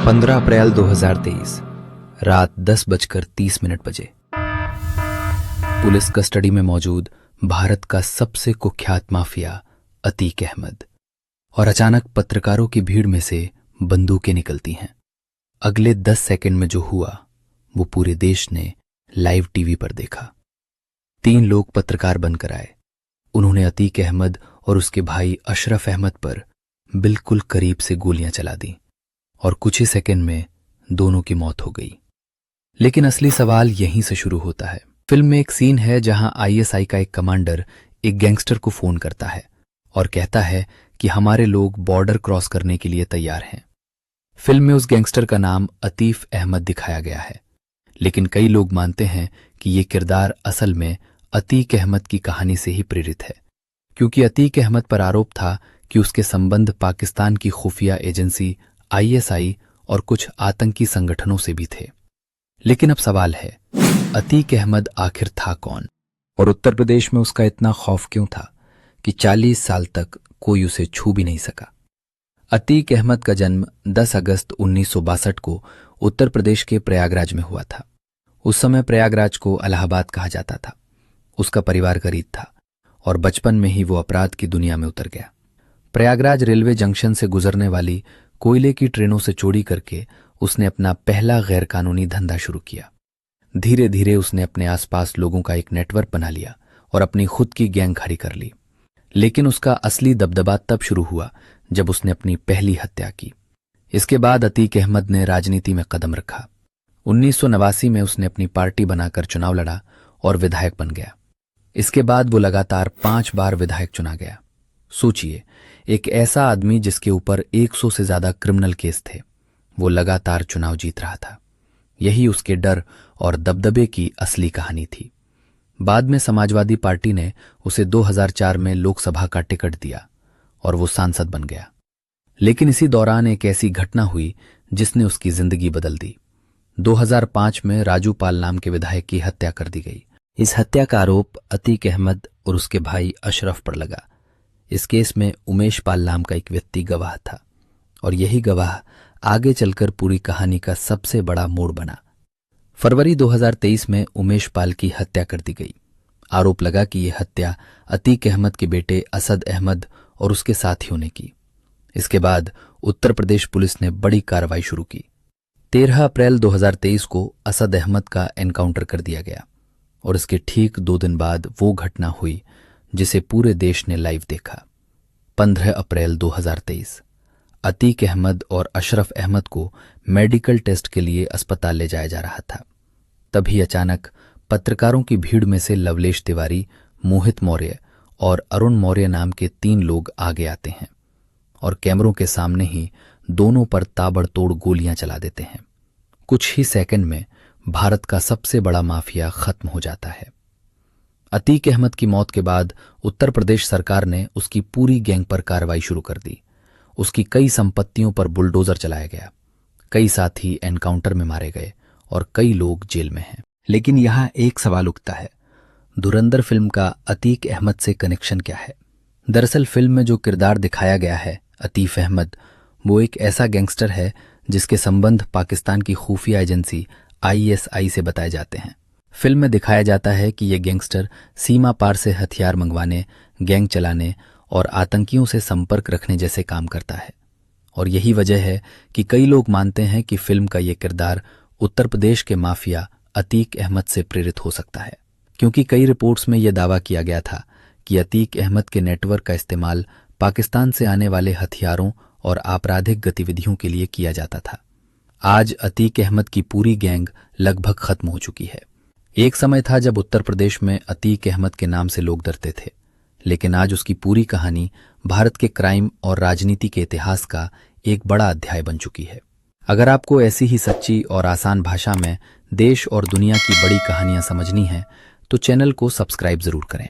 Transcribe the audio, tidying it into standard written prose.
15 अप्रैल 2023 रात 10:30 बजे police custody में मौजूद भारत का सबसे कुख्यात माफिया अतीक अहमद और अचानक पत्रकारों की भीड़ में से बंदूकें निकलती हैं। अगले 10 सेकंड में जो हुआ वो पूरे देश ने लाइव टीवी पर देखा। 3 लोग पत्रकार बनकर आए। उन्होंने अतीक अहमद और उसके भाई अशरफ अहमद पर बिल्कुल करीब से गोलियां चला दी और कुछ ही सेकंड में दोनों की मौत हो गई। लेकिन असली सवाल यहीं से शुरू होता है। फिल्म में एक सीन है जहां आईएसआई का एक कमांडर एक गैंगस्टर को फोन करता है और कहता है कि हमारे लोग बॉर्डर क्रॉस करने के लिए तैयार हैं। फिल्म में उस गैंगस्टर का नाम अतीफ अहमद दिखाया गया है, लेकिन कई लोग मानते हैं कि ये किरदार असल में अतीक अहमद की कहानी से ही प्रेरित है, क्योंकि अतीक अहमद पर आरोप था कि उसके संबंध पाकिस्तान की खुफिया एजेंसी आईएसआई और कुछ आतंकी संगठनों से भी थे। लेकिन अब सवाल है, अतीक अहमद आखिर था कौन और उत्तर प्रदेश में उसका इतना खौफ क्यों था कि 40 साल तक कोई उसे छू भी नहीं सका। अतीक अहमद का जन्म 10 अगस्त 1962 को उत्तर प्रदेश के प्रयागराज में हुआ था। उस समय प्रयागराज को इलाहाबाद कहा जाता था। उसका परिवार गरीब था और बचपन में ही वो अपराध की दुनिया में उतर गया। प्रयागराज रेलवे जंक्शन से गुजरने वाली कोयले की ट्रेनों से चोरी करके उसने अपना पहला गैरकानूनी धंधा शुरू किया। धीरे धीरे उसने अपने आसपास लोगों का एक नेटवर्क बना लिया और अपनी खुद की गैंग खड़ी कर ली। लेकिन उसका असली दबदबा तब शुरू हुआ जब उसने अपनी पहली हत्या की। इसके बाद अतीक अहमद ने राजनीति में कदम रखा। 1989 में उसने अपनी पार्टी बनाकर चुनाव लड़ा और विधायक बन गया। इसके बाद वो लगातार 5 बार विधायक चुना गया। सोचिए, एक ऐसा आदमी जिसके ऊपर 100 से ज्यादा क्रिमिनल केस थे, वो लगातार चुनाव जीत रहा था। यही उसके डर और दबदबे की असली कहानी थी। बाद में समाजवादी पार्टी ने उसे 2004 में लोकसभा का टिकट दिया और वो सांसद बन गया। लेकिन इसी दौरान एक ऐसी घटना हुई जिसने उसकी जिंदगी बदल दी। 2005 में राजू पाल नाम के विधायक की हत्या कर दी गई। इस हत्या का आरोप अतीक अहमद और उसके भाई अशरफ पर लगा। इस केस में उमेश पाल नाम का एक व्यक्ति गवाह था और यही गवाह आगे चलकर पूरी कहानी का सबसे बड़ा मोड़ बना। फरवरी 2023 में उमेश पाल की हत्या कर दी गई। आरोप लगा कि यह हत्या अतीक अहमद के बेटे असद अहमद और उसके साथियों ने की। इसके बाद उत्तर प्रदेश पुलिस ने बड़ी कार्रवाई शुरू की। 13 अप्रैल 2023 को असद अहमद का एनकाउंटर कर दिया गया और इसके ठीक 2 दिन बाद वो घटना हुई जिसे पूरे देश ने लाइव देखा। 15 अप्रैल 2023 अतीक अहमद और अशरफ अहमद को मेडिकल टेस्ट के लिए अस्पताल ले जाया जा रहा था। तभी अचानक पत्रकारों की भीड़ में से लवलेश तिवारी, मोहित मौर्य और अरुण मौर्य नाम के 3 लोग आगे आते हैं और कैमरों के सामने ही दोनों पर ताबड़तोड़ गोलियां चला देते हैं। कुछ ही सेकंड में भारत का सबसे बड़ा माफिया खत्म हो जाता है। अतीक अहमद की मौत के बाद उत्तर प्रदेश सरकार ने उसकी पूरी गैंग पर कार्रवाई शुरू कर दी। उसकी कई संपत्तियों पर बुलडोजर चलाया गया। कई साथी एनकाउंटर में मारे गए और कई लोग जेल में हैं। लेकिन यहां एक सवाल उठता है, धुरंधर फिल्म का अतीक अहमद से कनेक्शन क्या है? दरअसल फिल्म में जो किरदार दिखाया गया है अतीफ अहमद, वो एक ऐसा गैंगस्टर है जिसके संबंध पाकिस्तान की खुफिया एजेंसी आईएसआई से बताए जाते हैं। फिल्म में दिखाया जाता है कि यह गैंगस्टर सीमा पार से हथियार मंगवाने, गैंग चलाने और आतंकियों से संपर्क रखने जैसे काम करता है। और यही वजह है कि कई लोग मानते हैं कि फिल्म का यह किरदार उत्तर प्रदेश के माफिया अतीक अहमद से प्रेरित हो सकता है, क्योंकि कई रिपोर्ट्स में यह दावा किया गया था कि अतीक अहमद के नेटवर्क का इस्तेमाल पाकिस्तान से आने वाले हथियारों और आपराधिक गतिविधियों के लिए किया जाता था। आज अतीक अहमद की पूरी गैंग लगभग खत्म हो चुकी है। एक समय था जब उत्तर प्रदेश में अतीक अहमद के नाम से लोग डरते थे, लेकिन आज उसकी पूरी कहानी भारत के क्राइम और राजनीति के इतिहास का एक बड़ा अध्याय बन चुकी है। अगर आपको ऐसी ही सच्ची और आसान भाषा में देश और दुनिया की बड़ी कहानियां समझनी हैं, तो चैनल को सब्सक्राइब जरूर करें।